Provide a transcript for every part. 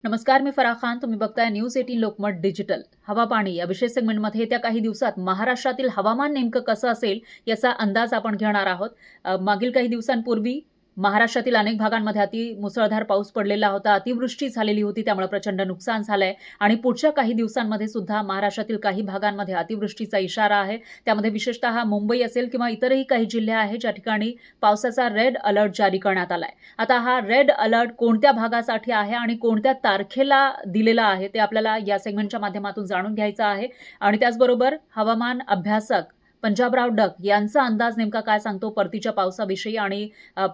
नमस्कार, मी फराह खान. तुम्ही बघताय न्यूज 18 लोकमत डिजिटल. हवा पाणी या विशेष सेगमेंटमध्ये येत्या काही दिवसात महाराष्ट्रातील हवामान नेमकं कसं असेल याचा अंदाज आपण घेणार आहोत. मागील काही दिवसांपूर्वी महाराष्ट्रातील अनेक भागांमध्ये मुसळधार पाऊस पडलेला होता, अतिवृष्टी झालेली होती, त्यामुळे प्रचंड नुकसान झालंय आणि पुढच्या काही दिवसांमध्ये सुद्धा महाराष्ट्रातील काही भागांमध्ये अतिवृष्टीचा इशारा आहे. त्यामध्ये विशेषतः मुंबई असेल किंवा इतरही काही जिल्हे आहेत ज्या ठिकाणी पावसाचा रेड अलर्ट जारी करण्यात आलाय. आता हा रेड अलर्ट कोणत्या भागासाठी आहे आणि कोणत्या तारखेला दिलेला आहे ते आपल्याला या सेगमेंटच्या माध्यमातून जाणून घ्यायचं आहे. आणि त्याचबरोबर हवामान अभ्यासक पंजाबराव डक यांचा अंदाज नेमका काय सांगतो परतीच्या पावसाविषयी आणि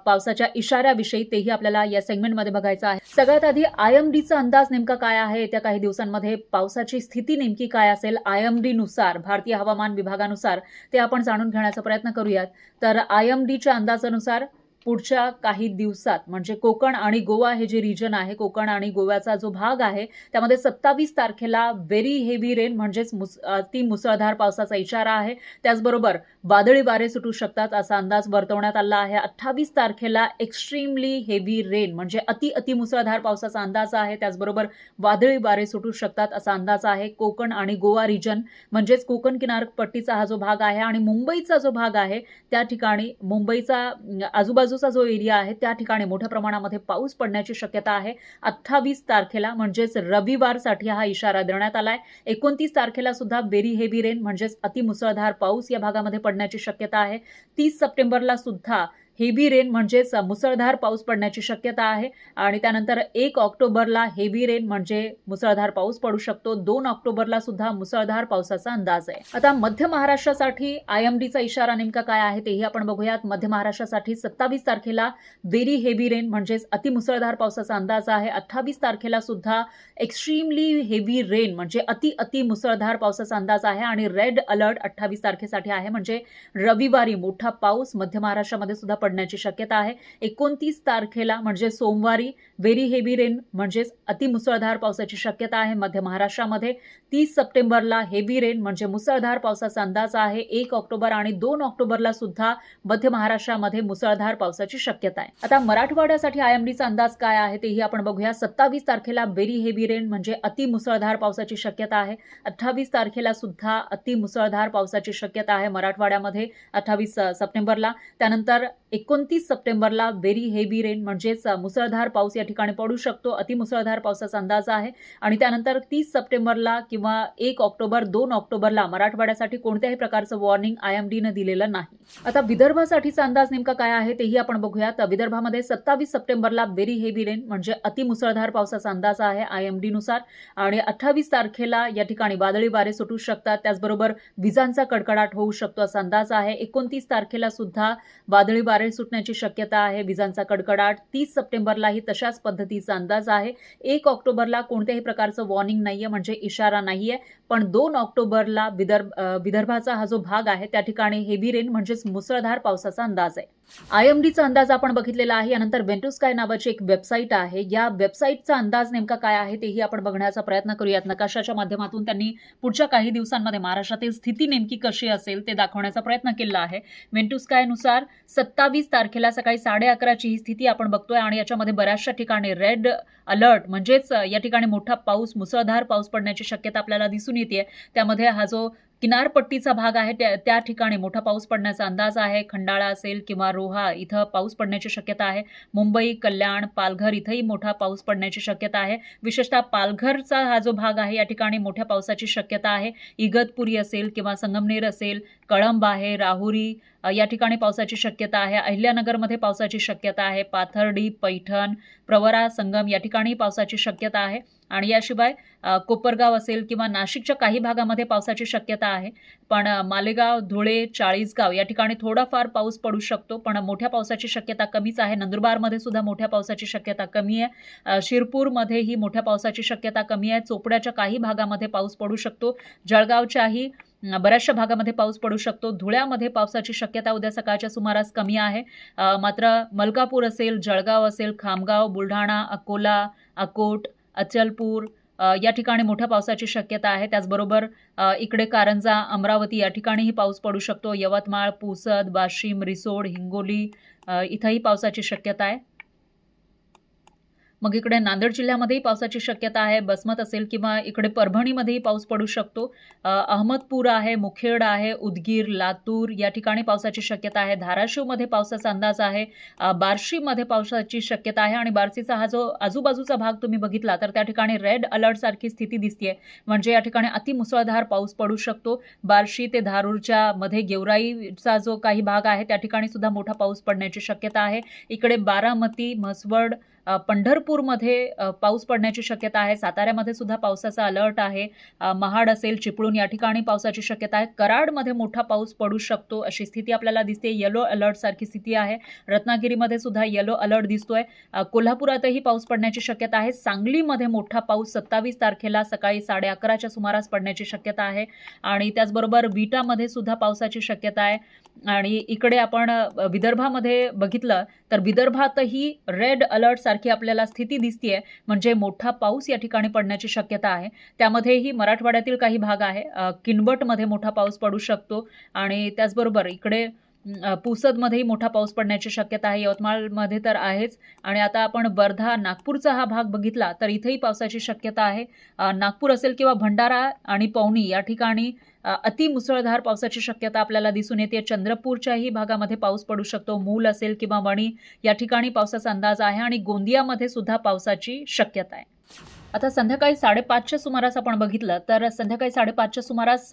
पावसाच्या इशाऱ्याविषयी तेही आपल्याला या सेगमेंटमध्ये बघायचं आहे. सगळ्यात आधी आयएमडीचा अंदाज नेमका काय आहे, येत्या काही दिवसांमध्ये पावसाची स्थिती नेमकी काय असेल आयएमडी नुसार, भारतीय हवामान विभागानुसार, ते आपण जाणून घेण्याचा प्रयत्न करूयात. तर आयएमडीच्या अंदाजानुसार पुढच्या काही दिवसात म्हणजे कोकण आणि गोवा हे जे रिजन आहे, कोकण आणि गोव्याचा जो भाग आहे त्यामध्ये 27 तारखेला व्हेरी हेवी रेन म्हणजेच अति मुसळधार पावसाचा इशारा आहे. त्याचबरोबर वादळी वारे सुटू शकतात असा अंदाज वर्तवण्यात आला आहे. 28 तारखेला एक्स्ट्रीमली हेवी रेन म्हणजे अति मुसळधार पावसाचा अंदाज आहे. त्याचबरोबर वादळी वारे सुटू शकतात असा अंदाज आहे. कोकण आणि गोवा रिजन म्हणजेच कोकण किनारपट्टीचा हा जो भाग आहे आणि मुंबईचा जो भाग आहे त्या ठिकाणी, मुंबईचा आजूबाजूचा जो एरिया आहे त्या ठिकाणी मोठ्या प्रमाणामध्ये पाऊस पडण्याची शक्यता आहे. 28 तारखेला म्हणजेच रविवारसाठी हा इशारा देण्यात आलाय. 29 तारखेला सुद्धा व्हेरी हेवी रेन म्हणजेच अतिमुसळधार पाऊस या भागामध्ये पडण्याची शक्यता आहे. 30 सप्टेंबरला सुद्धा हेवी रेन म्हणजेच मुसळधार पाऊस पडण्याची शक्यता आहे. आणि त्यानंतर 1 ऑक्टोबरला हेवी रेन म्हणजे मुसळधार पाऊस पडू शकतो. 2 ऑक्टोबरला सुद्धा मुसळधार पावसाचा अंदाज आहे. आता मध्य महाराष्ट्रासाठी आयएमडीचा इशारा नेमका काय आहे तेही आपण बघूयात. मध्य महाराष्ट्रासाठी 27 तारखेला व्हेरी हेवी रेन म्हणजेच अतिमुसळधार पावसाचा अंदाज आहे. 28 तारखेला सुद्धा एक्स्ट्रीमली हेवी रेन म्हणजे अति मुसळधार पावसाचा अंदाज आहे आणि रेड अलर्ट 28 तारखेसाठी आहे म्हणजे रविवारी मोठा पाऊस मध्य महाराष्ट्रामध्ये सुद्धा पडण्याची शक्यता आहे. 29 तारखेला म्हणजे सोमवारी व्हेरी हेवी रेन म्हणजेच अतिमुसळधार पावसाची शक्यता आहे मध्य महाराष्ट्रामध्ये. 30 सप्टेंबरला हेवी रेन म्हणजे मुसळधार पावसाचा अंदाज आहे. 1 ऑक्टोबर आणि 2 ऑक्टोबरला सुद्धा मध्य महाराष्ट्रामध्ये मुसळधार पावसाची शक्यता आहे. आता मराठवाड्यासाठी आयएमडीचा अंदाज काय आहे तेही आपण बघूया. 27 तारखेला व्हेरी हेवी रेन म्हणजे अतिमुसळधार पावसाची शक्यता आहे. 28 तारखेला सुद्धा अतिमुसळधार पावसाची शक्यता आहे मराठवाड्यामध्ये 28 सप्टेंबरला. त्यानंतर 29 सप्टेंबरला व्हेरी हेवी रेन म्हणजेच मुसळधार पाऊस या ठिकाणी पडू शकतो. अतिमुसळधार पावसाचा अंदाज आहे. आणि त्यानंतर 30 सप्टेंबरला किंवा 1 ऑक्टोबर 2 ऑक्टोबरला मराठवाड्यासाठी कोणत्याही प्रकारचं वॉर्निंग आयएमडीनं दिलेलं नाही. आता विदर्भासाठीचा अंदाज नेमका काय आहे तेही आपण बघूयात. विदर्भामध्ये 27 सप्टेंबरला व्हेरी हेवी रेन म्हणजे अतिमुसळधार पावसाचा अंदाज आहे आयएमडी नुसार. आणि 28 तारखेला या ठिकाणी वादळी वारे सुटू शकतात. त्याचबरोबर विजांचा कडकडाट होऊ शकतो असा अंदाज आहे. 29 तारखेला सुद्धा वादळी वारे सुटण्याची शक्यता आहे, विजांचा कडकडाट. 30 सप्टेंबरलाही तशाच पद्धतीचा अंदाज आहे. 1 ऑक्टोबरला कोणत्याही प्रकारचं वॉर्निंग नाहीये म्हणजे इशारा नाहीये. पण 2 ऑक्टोबरला विदर्भाचा हा जो भाग आहे त्या ठिकाणी हेवी रेन म्हणजेच मुसळधार पावसाचा अंदाज आहे. आयएमडीचा अंदाज आपण बघितलेला आहे. यानंतर वेंटूस्काय नावाची एक वेबसाईट आहे. या वेबसाईटचा अंदाज नेमका काय आहे तेही आपण बघण्याचा प्रयत्न करूयात. नकाशाच्या माध्यमातून त्यांनी पुढच्या काही दिवसांमध्ये महाराष्ट्रातील स्थिती नेमकी कशी असेल ते दाखवण्याचा प्रयत्न केला आहे. वेंटूस्कायनुसार 27 तारखेला सकाळी 11:30ची ही स्थिती आपण बघतोय आणि याच्यामध्ये बऱ्याचशा ठिकाणी रेड अलर्ट म्हणजेच या ठिकाणी मोठा पाऊस, मुसळधार पाऊस पडण्याची शक्यता आपल्याला दिसून येते. त्यामध्ये हा जो किनारपट्टीचा भाग आहे त्या ठिकाणी मोठा पाऊस पडण्याचा अंदाज आहे. खंडाळा असेल किंवा रोहा इथं पाऊस पडण्याची शक्यता आहे. मुंबई, कल्याण, पालघर इथंही मोठा पाऊस पडण्याची शक्यता आहे. विशेषतः पालघरचा हा जो भाग आहे या ठिकाणी मोठ्या पावसाची शक्यता आहे. इगतपुरी असेल किंवा संगमनेर असेल, कळंब आहे, राहुरी या ठिकाणी पावसाची शक्यता आहे. अहिल्यानगरमध्ये पावसाची शक्यता आहे. पाथर्डी, पैठण, प्रवरा, संगम या ठिकाणी पावसाची शक्यता आहे. आणि याशिवाय कोपरगाव असेल किंवा नाशिकच्या काही भागामध्ये पावसाची शक्यता आहे. पण मालेगाव, धुळे, चाळीसगाव या ठिकाणी थोडाफार पाऊस पडू शकतो पण मोठ्या पावसाची शक्यता कमीच आहे. नंदुरबारमध्ये सुद्धा मोठ्या पावसाची शक्यता कमी आहे. शिरपूरमध्येही मोठ्या पावसाची शक्यता कमी आहे. चोपड्याच्या काही भागामध्ये पाऊस पडू शकतो. जळगावच्याही बऱ्याचशा भागामध्ये पाऊस पडू शकतो. धुळ्यामध्ये पावसाची शक्यता उद्या सकाळच्या सुमारास कमी आहे. मात्र मलकापूर असेल, जळगाव असेल, खामगाव, बुलढाणा, अकोला, अकोट, अचलपूर या ठिकाणी मोठ्या पावसाची शक्यता आहे. त्याचबरोबर इकडे कारंजा, अमरावती या ठिकाणीही पाऊस पडू शकतो. यवतमाळ, पुसद, वाशिम, रिसोड, हिंगोली इथंही पावसाची शक्यता आहे. मग इकडे नांदेड जिल्ह्यामध्येही पावसाची शक्यता आहे. बसमत असेल किंवा इकडे परभणीमध्येही पाऊस पडू शकतो. अहमदपूर आहे, मुखेड आहे, उदगीर, लातूर या ठिकाणी पावसाची शक्यता आहे. धाराशिवमध्ये पावसाचा अंदाज आहे. बार्शीमध्ये पावसाची शक्यता आहे आणि बार्शीचा हा जो आजूबाजूचा भाग तुम्ही बघितला तर त्या ठिकाणी रेड अलर्ट सारखी स्थिती दिसतेय. म्हणजे या ठिकाणी अतिमुसळधार पाऊस पडू शकतो. बार्शी ते धारूरच्या मध्ये गेवराईचा जो काही भाग आहे त्या ठिकाणी सुद्धा मोठा पाऊस पडण्याची शक्यता आहे. इकडे बारामती, म्हसवड, पंढरपूरमध्ये पाऊस पडण्याची शक्यता आहे. साताऱ्यामध्ये सुद्धा पावसाचा अलर्ट आहे. महाड असेल, चिपळूण या ठिकाणी पावसाची शक्यता आहे. कराडमध्ये मोठा पाऊस पडू शकतो अशी स्थिती आपल्याला दिसते. येलो अलर्ट सारखी स्थिती आहे. रत्नागिरीमध्ये सुद्धा येलो अलर्ट दिसतोय. कोल्हापुरातही पाऊस पडण्याची शक्यता आहे. सांगलीमध्ये मोठा पाऊस 27 तारखेला सकाळी 11:30च्या सुमारास पडण्याची शक्यता आहे आणि त्याचबरोबर विटामध्ये सुद्धा पावसाची शक्यता आहे. आणि इकडे आपण विदर्भामध्ये बघितलं तर विदर्भातही रेड अलर्ट सारखी आपल्याला स्थिती दिसतीये. म्हणजे मोठा पाऊस या ठिकाणी पडण्याची शक्यता आहे. त्यामध्येही मराठवाड्यातील काही भाग आहे. किनवटमध्ये मोठा पाऊस पडू शकतो आणि त्याचबरोबर इकडे पुसदमध्येही मोठा पाऊस पडण्याची शक्यता आहे. यवतमाळमध्ये तर आहेच. आणि आता आपण वर्धा, नागपूरचा हा भाग बघितला तर इथेही पावसाची शक्यता आहे. नागपूर असेल किंवा भंडारा आणि पवनी या ठिकाणी अतिमुसळधार पावसाची शक्यता आपल्याला दिसून येते. चंद्रपूरच्याही भागामध्ये पाऊस पडू शकतो. मूल असेल किंवा वणी या ठिकाणी पावसाचा अंदाज आहे आणि गोंदियामध्ये सुद्धा पावसाची शक्यता आहे. आता संध्याकाळी 5:30च्या सुमारास आपण बघितलं तर संध्याकाळी 5:30च्या सुमारास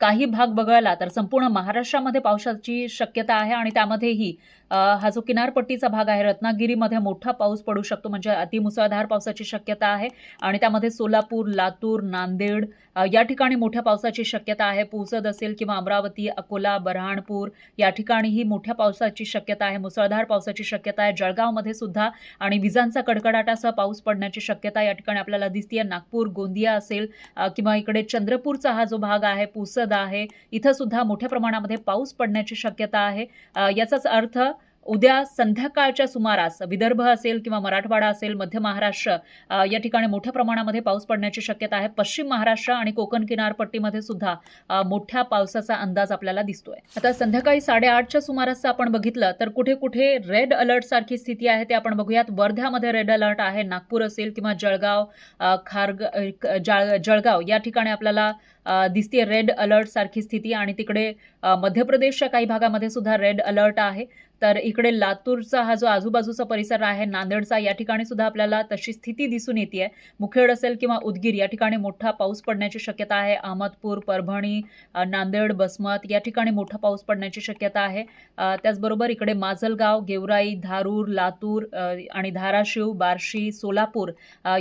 काही भाग बघायला तर संपूर्ण महाराष्ट्रामध्ये पावसाची शक्यता आहे आणि त्यामध्येही हा जो किनारपट्टीचा भाग आहे रत्नागिरीमध्ये मोठा पाऊस पडू शकतो. म्हणजे अतिमुसळधार पावसाची शक्यता आहे आणि त्यामध्ये सोलापूर, लातूर, नांदेड या ठिकाणी मोठ्या पावसाची शक्यता आहे. पुसद असेल किंवा अमरावती, अकोला, बऱ्हाणपूर या ठिकाणीही मोठ्या पावसाची शक्यता आहे. मुसळधार पावसाची शक्यता आहे. जळगावमध्ये सुद्धा आणि विजांचा कडकडाटासह पाऊस पडण्याची शक्यता या ठिकाणी आपल्याला दिसते. नागपूर, गोंदिया असेल किंवा इकडे चंद्रपूरचा हा जो भाग आहे, पुसद आहे, इथं सुद्धा मोठ्या प्रमाणामध्ये पाऊस पडण्याची शक्यता आहे. याचाच अर्थ उद्या संध्याकाळच्या सुमारास विदर्भ असेल किंवा मराठवाडा असेल, मध्य महाराष्ट्र या ठिकाणी मोठ्या प्रमाणामध्ये पाऊस पडण्याची शक्यता आहे. पश्चिम महाराष्ट्र आणि कोकण किनारपट्टीमध्ये सुद्धा मोठ्या पावसाचा अंदाज आपल्याला दिसतोय. आता संध्याकाळी 8:30च्या सुमारास आपण बघितलं तर कुठे कुठे रेड अलर्ट सारखी स्थिती आहे ते आपण बघूयात. वर्ध्यामध्ये रेड अलर्ट आहे. नागपूर असेल किंवा जळगाव, जळगाव या ठिकाणी आपल्याला दिसते रेड अलर्ट सारखी स्थिती आणि तिकडे मध्य प्रदेशच्या काही भागामध्ये सुद्धा रेड अलर्ट आहे. तर इकडे लातूरचा हा जो आजूबाजूचा परिसर आहे, नांदेडचा, या ठिकाणी सुद्धा आपल्याला तशी स्थिती दिसून येते. मुखेड असेल किंवा उदगीर या ठिकाणी मोठा पाऊस पडण्याची शक्यता आहे. अहमदपूर, परभणी, नांदेड, बसमत या ठिकाणी मोठा पाऊस पडण्याची शक्यता आहे. त्याचबरोबर इकडे माजलगाव, गेवराई, धारूर, लातूर आणि धाराशिव, बार्शी, सोलापूर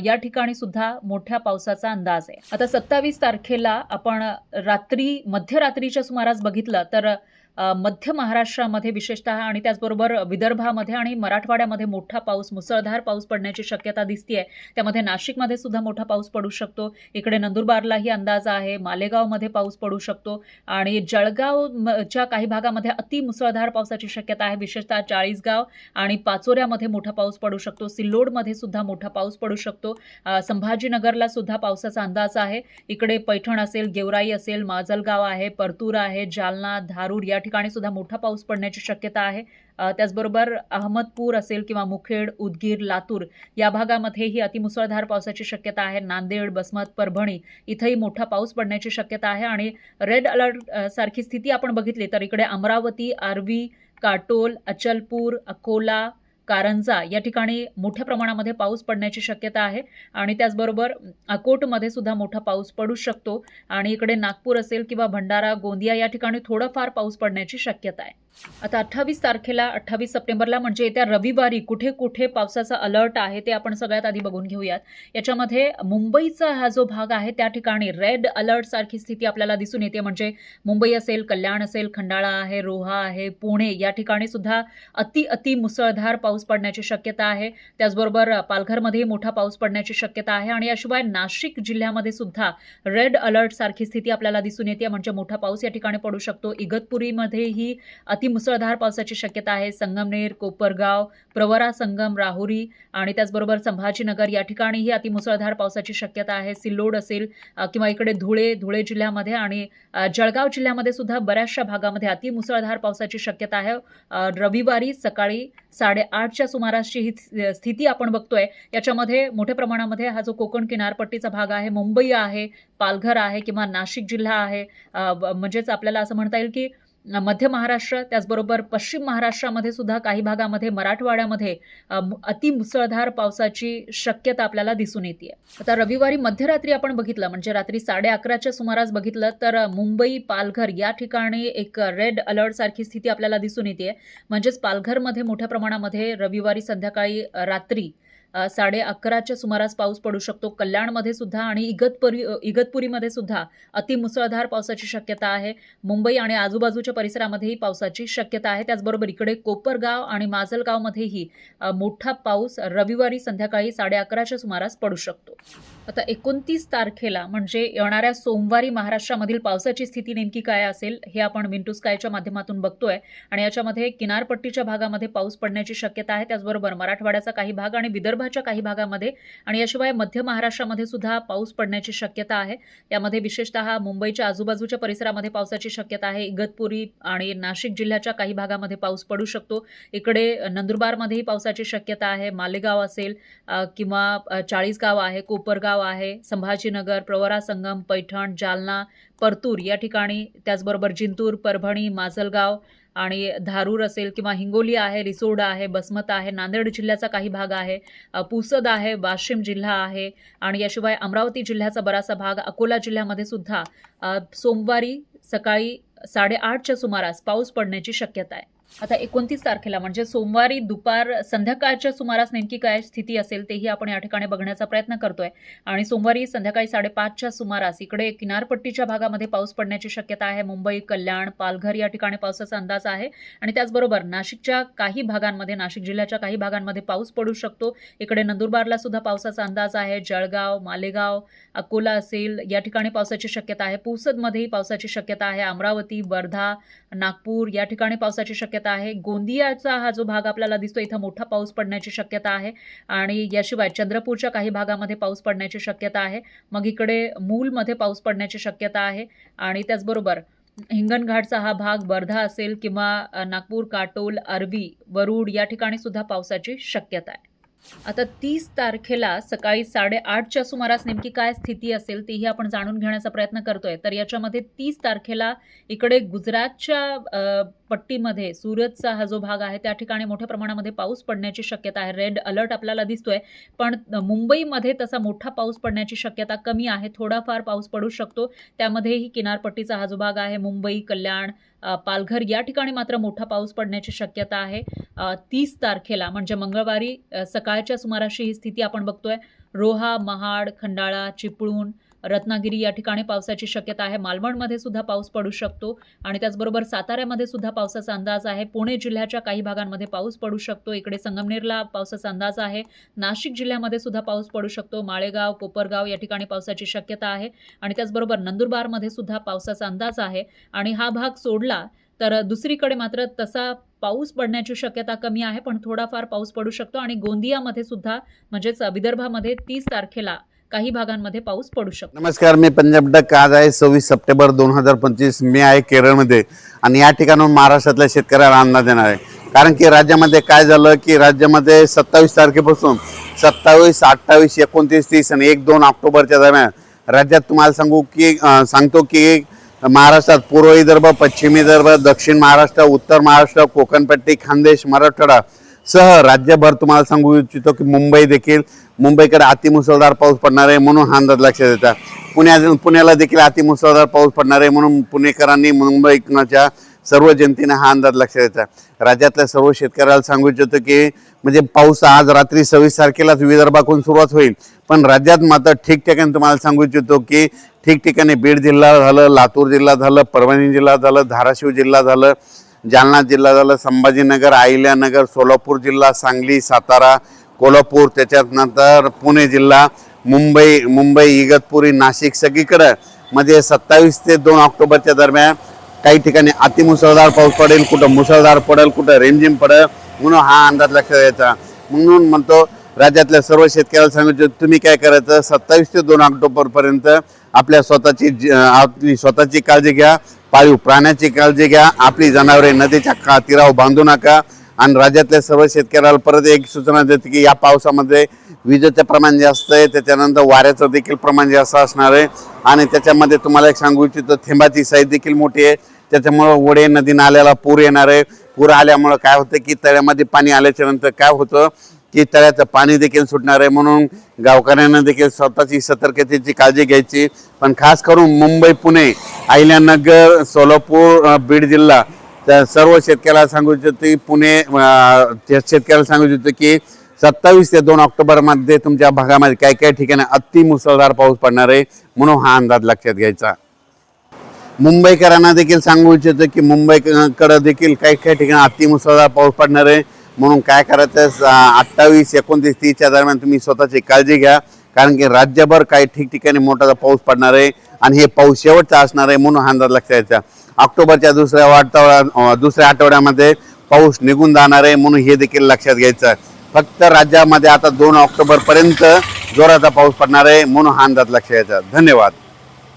या ठिकाणी सुद्धा मोठ्या पावसाचा अंदाज आहे. आता 27 तारखेला आपण मध्यरात्रीच्या सुमारास बघितलं तर मध्य महाराष्ट्रामध्ये विशेषतः आणि त्याचबरोबर विदर्भामध्ये आणि मराठवाड्यामध्ये मोठा पाऊस, मुसळधार पाऊस पडण्याची शक्यता दिसतेय. त्यामध्ये नाशिकमध्ये सुद्धा मोठा पाऊस पडू शकतो. इकडे नंदुरबारलाही अंदाज आहे. मालेगावमध्ये पाऊस पडू शकतो आणि जळगावच्या काही भागामध्ये अति मुसळधार पावसाची शक्यता आहे. विशेषतः चाळीसगाव आणि पाचोऱ्यामध्ये मोठा पाऊस पडू शकतो. सिल्लोडमध्ये सुद्धा मोठा पाऊस पडू शकतो. संभाजीनगरला सुद्धा पावसाचा अंदाज आहे. इकडे पैठण असेल, गेवराई असेल, माजलगाव आहे, परतूर आहे, जालना, धारूर या ठिकाणी सुद्धा मोठा पाऊस पडण्याची शक्यता आहे. त्याचबरोबर अहमदपूर असेल किंवा मुखेड, उदगीर, लातूर या भागामध्येही अतिमुसळधार पावसाची शक्यता आहे. नांदेड, बसमत, परभणी इथंही मोठा पाऊस पडण्याची शक्यता आहे आणि रेड अलर्ट सारखी स्थिती आपण बघितली तर इकडे अमरावती, आर्वी, काटोल, अचलपूर, अकोला, कारंजा या ठिकाणी मोठ्या प्रमाणामध्ये पाऊस पडण्याची शक्यता आहे आणि त्याचबरोबर अकोटमध्ये सुद्धा मोठा पाऊस पडू शकतो आणि इकडे नागपूर असेल किंवा भंडारा, गोंदिया या ठिकाणी थोडाफार पाऊस पडण्याची शक्यता आहे. आता 28 सप्टेंबरला म्हणजे येत्या रविवारी कुठे कुठे पावसाचा अलर्ट आहे ते आपण सगळ्यात आधी बघून घेऊयात. याच्यामध्ये मुंबईचा हा जो भाग आहे त्या ठिकाणी रेड अलर्ट सारखी स्थिती आपल्याला दिसून येते. म्हणजे मुंबई असेल, कल्याण असेल, खंडाळा आहे, रोहा आहे, पुणे या ठिकाणी सुद्धा अति मुसळधार पाऊस पडण्याची शक्यता आहे. त्याचबरोबर पालघरमध्येही मोठा पाऊस पडण्याची शक्यता आहे आणि याशिवाय नाशिक जिल्ह्यामध्ये सुद्धा रेड अलर्ट सारखी स्थिती आपल्याला दिसून येते. म्हणजे मोठा पाऊस या ठिकाणी पडू शकतो. इगतपुरीमध्येही अतिमुसळधार पावसाची शक्यता आहे. संगमनेर, कोपरगाव, प्रवरा, संगम, राहुरी आणि त्याचबरोबर संभाजीनगर या ठिकाणीही अतिमुसळधार पावसाची शक्यता आहे. सिल्लोड असेल किंवा इकडे धुळे जिल्ह्यामध्ये आणि जळगाव जिल्ह्यामध्ये सुद्धा बऱ्याचशा भागामध्ये अतिमुसळधार पावसाची शक्यता आहे. रविवारी सकाळी 8:30च्या सुमारासची ही स्थिती आपण बघतोय. याच्यामध्ये मोठ्या प्रमाणामध्ये हा जो कोकण किनारपट्टीचा भाग आहे, मुंबई आहे, पालघर आहे किंवा नाशिक जिल्हा आहे, म्हणजेच आपल्याला असं म्हणता येईल की मध्य महाराष्ट्र त्याचबरोबर पश्चिम महाराष्ट्रामध्ये सुद्धा काही भागामध्ये, मराठवाड्यामध्ये अतिमुसळधार पावसाची शक्यता आपल्याला दिसून येते. आता रविवारी मध्यरात्री आपण बघितलं, म्हणजे रात्री 11:30च्या सुमारास बघितलं तर मुंबई, पालघर या ठिकाणी एक रेड अलर्ट सारखी स्थिती आपल्याला दिसून येते. म्हणजेच पालघरमध्ये मोठ्या प्रमाणामध्ये रविवारी संध्याकाळी रात्री 11:30च्या सुमारास पाऊस पडू शकतो. कल्याणमध्ये सुद्धा आणि इगतपुरीमध्ये सुद्धा अतिमुसळधार पावसाची शक्यता आहे. मुंबई आणि आजूबाजूच्या परिसरामध्येही पावसाची शक्यता आहे. त्याचबरोबर इकडे कोपरगाव आणि माजलगावमध्येही मोठा पाऊस रविवारी संध्याकाळी 11:30च्या सुमारास पडू शकतो. आता 29 तारखेला म्हणजे येणाऱ्या सोमवारी महाराष्ट्रामधील पावसाची स्थिती नेमकी काय असेल हे आपण विंटू स्कायच्या माध्यमातून बघतोय आणि याच्यामध्ये किनारपट्टीच्या भागामध्ये पाऊस पडण्याची शक्यता आहे. त्याचबरोबर मराठवाड्याचा काही भाग आणि विदर्भाच्या काही भागामध्ये आणि याशिवाय मध्य महाराष्ट्रामध्ये सुद्धा पाऊस पडण्याची शक्यता आहे. यामध्ये विशेषतः मुंबईच्या आजूबाजूच्या परिसरामध्ये पावसाची शक्यता आहे. इगतपुरी आणि नाशिक जिल्ह्याच्या काही भागामध्ये पाऊस पडू शकतो. इकडे नंदुरबारमध्येही पावसाची शक्यता आहे. मालेगाव असेल किंवा चाळीसगाव आहे, कोपरगाव आहे, संभाजीनगर, प्रवरा, संगम, पैठण, जालना, परतूर या ठिकाणी, त्याचबरोबर जिंतूर, परभणी, माजलगाव आणि धारूर असेल किंवा हिंगोली आहे, रिसोड आहे, बसमत आहे, नांदेड जिल्ह्याचा काही भाग आहे, पुसद आहे, वाशिम जिल्हा आहे आणि याशिवाय अमरावती जिल्ह्याचा बराचसा भाग, अकोला जिल्ह्यामध्ये सुद्धा सोमवारी सकाळी 8:30च्या सुमारास पाऊस पडण्याची शक्यता आहे. आता 29 तारखेला म्हणजे सोमवारी संध्याकाळच्या सुमारास नेमकी काय स्थिती असेल तेही आपण या ठिकाणी बघण्याचा प्रयत्न करतोय आणि सोमवारी संध्याकाळी 5:30च्या सुमारास इकडे किनारपट्टीच्या भागामध्ये पाऊस पडण्याची शक्यता आहे. मुंबई, कल्याण, पालघर या ठिकाणी पावसाचा अंदाज आहे आणि त्याचबरोबर नाशिकच्या काही भागांमध्ये, नाशिक जिल्ह्याच्या काही भागांमध्ये पाऊस पडू शकतो. इकडे नंदुरबारला सुद्धा पावसाचा अंदाज आहे. जळगाव, मालेगाव, अकोला असेल या ठिकाणी पावसाची शक्यता आहे. पुसदमध्येही पावसाची शक्यता आहे. अमरावती, वर्धा, नागपूर या ठिकाणी पावसाची शक्यता आहे. गोंदियाचा हा जो भाग आपल्याला दिसतो इथं मोठा पाऊस पडण्याची शक्यता आहे आणि याशिवाय चंद्रपूरच्या काही भागामध्ये पाऊस पडण्याची शक्यता आहे. मग इकडे मूलमध्ये पाऊस पडण्याची शक्यता आहे आणि त्याचबरोबर हिंगणघाटचा हा भाग, वर्धा असेल किंवा नागपूर, काटोल, अरबी, वरुड या ठिकाणी सुद्धा पावसाची शक्यता आहे. आता 30 तारखेला सकाळी 8:30च्या सुमारास नेमकी काय स्थिती असेल तेही आपण जाणून घेण्याचा प्रयत्न करतोय. तर याच्यामध्ये 30 तारखेला इकडे गुजरातच्या पट्टीमध्ये सुरतचा हा जो भाग आहे त्या ठिकाणी मोठ्या प्रमाणामध्ये पाऊस पडण्याची शक्यता आहे. रेड अलर्ट आपल्याला दिसतोय, पण मुंबईमध्ये तसा मोठा पाऊस पडण्याची शक्यता कमी आहे. थोडाफार पाऊस पडू शकतो. त्यामध्येही किनारपट्टीचा हा जो भाग आहे, मुंबई, कल्याण, पालघर या ठिकाणी मात्र मोठा पाऊस पडण्याची शक्यता आहे. 30 तारखेला म्हणजे मंगळवारी सकाळच्या सुमाराशी ही स्थिती आपण बघतोय. रोहा, महाड, खंडाळा, चिपळूण, रत्नागिरी या ठिकाणी पावसाची शक्यता आहे. मालवणमध्ये सुद्धा पाऊस पडू शकतो आणि त्याचबरोबर साताऱ्यामध्ये सुद्धा पावसाचा अंदाज आहे. पुणे जिल्ह्याच्या काही भागांमध्ये पाऊस पडू शकतो. इकडे संगमनेरला पावसाचा अंदाज आहे. नाशिक जिल्ह्यामध्ये सुद्धा पाऊस पडू शकतो. माळेगाव, कोपरगाव या ठिकाणी पावसाची शक्यता आहे आणि त्याचबरोबर नंदुरबारमध्ये सुद्धा पावसाचा अंदाज आहे आणि हा भाग सोडला तर दुसरीकडे मात्र तसा पाऊस पडण्याची शक्यता कमी आहे, पण थोडाफार पाऊस पडू शकतो आणि गोंदियामध्ये सुद्धा म्हणजेच विदर्भामध्ये 30 तारखेला काही भागांमध्ये पाऊस पडू शकतो. नमस्कार, मी पंजाब डक. आज आहे 26 सप्टेंबर 2025. मी आहे केरळमध्ये आणि या ठिकाणाहून महाराष्ट्रातल्या शेतकऱ्याला अंदाज देणार आहे. कारण की राज्यामध्ये काय झालं की राज्यामध्ये 27 तारखेपासून 27, 28, 29, 30 आणि 1-2 ऑक्टोबरच्या दरम्यान राज्यात तुम्हाला सांगतो की महाराष्ट्रात पूर्व विदर्भ, पश्चिम विदर्भ, दक्षिण महाराष्ट्र, उत्तर महाराष्ट्र, कोकणपट्टी, खानदेश, मराठवाडा सह राज्यभर तुम्हाला सांगू इच्छितो की मुंबईकडे अतिमुसळधार पाऊस पडणार आहे म्हणून हा अंदाज लक्षात येतात. पुण्याला देखील अतिमुसळधार पाऊस पडणार आहे म्हणून पुणेकरांनी, मुंबईच्या सर्व जनतेने हा अंदाज लक्षात येतात. राज्यातल्या सर्व शेतकऱ्याला सांगू इच्छितो की म्हणजे पाऊस आज रात्री 26 तारखेलाच विदर्भाकडून सुरुवात होईल, पण राज्यात मात्र ठिकठिकाणी तुम्हाला सांगू इच्छितो की ठिकठिकाणी बीड जिल्हा झालं, लातूर जिल्हा झालं, परभणी जिल्हा झालं, धाराशिव जिल्हा झालं, जालना जिल्हा झालं, संभाजीनगर, अहिल्यानगर, सोलापूर जिल्हा, सांगली, सातारा, कोल्हापूर, त्याच्यात नंतर पुणे जिल्हा, मुंबई, इगतपुरी, नाशिक सगळीकडं म्हणजे 27 ते 2 ऑक्टोबरच्या दरम्यान काही ठिकाणी अतिमुसळधार पाऊस पडेल, कुठं मुसळधार पडेल, कुठं रिमझिम पडेल, म्हणून हा अंदाज लक्षात घ्यायचा. म्हणून म्हणतो राज्यातल्या सर्व शेतकऱ्याला सांगायचं, तुम्ही काय करायचं, 27 ते 2 ऑक्टोबर पर्यंत आपली स्वतःची काळजी घ्या, पाळीव प्राण्याची काळजी घ्या, आपली जनावरे नदीच्या तीरावर बांधू नका. आणि राज्यातल्या सर्व शेतकऱ्याला परत एक सूचना देते की या पावसामध्ये विजेचं प्रमाण जास्त आहे, त्याच्यानंतर वाऱ्याचं देखील प्रमाण जास्त असणार आहे. आणि त्याच्यामध्ये तुम्हाला एक सांगू इच्छितो, थेंबाची साईज देखील मोठी आहे, त्याच्यामुळं ओढे नदी नाल्याला पूर येणार आहे. पूर आल्यामुळं काय होतं की तळ्यामध्ये पाणी आल्याच्या नंतर काय होतं की तळ्याचं पाणी देखील सुटणार आहे. म्हणून गावकऱ्यांना देखील स्वतःची सतर्कतेची काळजी घ्यायची. पण खास करून मुंबई, पुणे, अहिल्यानगर, सोलापूर, बीड जिल्हा त्या सर्व शेतकऱ्याला सांगू इच्छितो की शेतकऱ्याला सांगू इच्छितो की 27 ते 2 ऑक्टोबरमध्ये तुमच्या भागामध्ये काही काही ठिकाणी अति मुसळधार पाऊस पडणार आहे. म्हणून हा अंदाज लक्षात घ्यायचा. मुंबईकरांना देखील सांगू इच्छितो की मुंबईकडे देखील काही काही ठिकाणी अति मुसळधार पाऊस पडणार आहे. म्हणून काय करायचं, 28, 29, 30च्या दरम्यान तुम्ही स्वतःची काळजी घ्या. कारण की राज्यभर काही ठिकठिकाणी मोठा पाऊस पडणार आहे आणि हे पाऊस शेवटचा असणार आहे. म्हणून हा अंदाज लक्षात घ्यायचा. ऑक्टोबरच्या दुसऱ्या आठवड्यामध्ये पाऊस निघून जाणार आहे. म्हणून हे देखील लक्षात घ्यायचं. फक्त राज्यामध्ये आता 2 ऑक्टोबर पर्यंत जोराचा पाऊस पडणार आहे. म्हणून हा अंदाज लक्षात घ्यायचा. धन्यवाद.